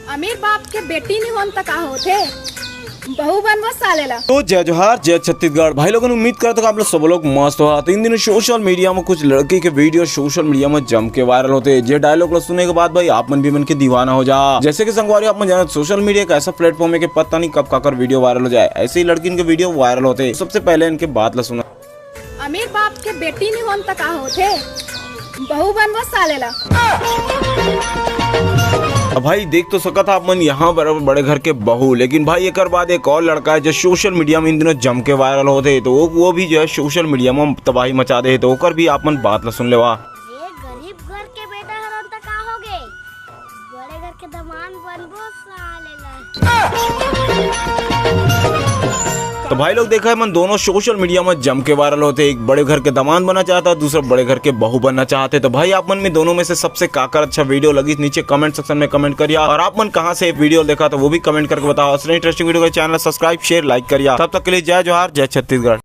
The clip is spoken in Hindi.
अमीर बाप के बेटी नहीं होन तक होते बहू बनवा सालेला। तो जय जोहार जय छत्तीसगढ़ भाई लोगों ने उम्मीद करता हूँ आप लोग सब लोग मस्त हो। तो इन दिनों सोशल मीडिया में कुछ लड़के के वीडियो सोशल मीडिया में जम के वायरल होते हैं। ये डायलॉग लोग सुनने के बाद भाई आप मन भी मन के दीवाना हो जा। जैसे कि संगवारी आप मन जाना सोशल मीडिया एक ऐसा प्लेटफॉर्म है कि पता नहीं कब काकर वीडियो वायरल हो जाए। ऐसे ही लड़की इनके वीडियो वायरल होते हैं। सबसे पहले इनके बात ला सुना। अमीर बाप के बेटी नहीं होन तक होते बहू बनवा सालेला। अब भाई देख तो सका था आप मन यहाँ बराबर बड़े घर के बहू, लेकिन भाई एक बाद एक और लड़का है जो सोशल मीडिया में इन दिनों जम के वायरल होते। तो वो भी जो है सोशल मीडिया में तबाही मचा दे। तो ओकर भी आप मन बात ला सुन लेवा। गरीब घर के बेटा हरन तक का होगे बड़े घर के दामाद बनबो सालेला। तो भाई लोग देखा है मन दोनों सोशल मीडिया में जम के वायरल होते। एक बड़े घर के दामाद बनना चाहता है, दूसरा बड़े घर के बहू बनना चाहते। तो भाई आप मन में दोनों में से सबसे काकर अच्छा वीडियो लगी नीचे कमेंट सेक्शन में कमेंट करिया। और आप मन कहां से वीडियो देखा तो वो भी कमेंट करके बताओ। इंटरेस्टिंग वीडियो को चैनल सब्सक्राइब शेयर लाइक करिया। तब तक के लिए जय जोहार जय छत्तीसगढ़।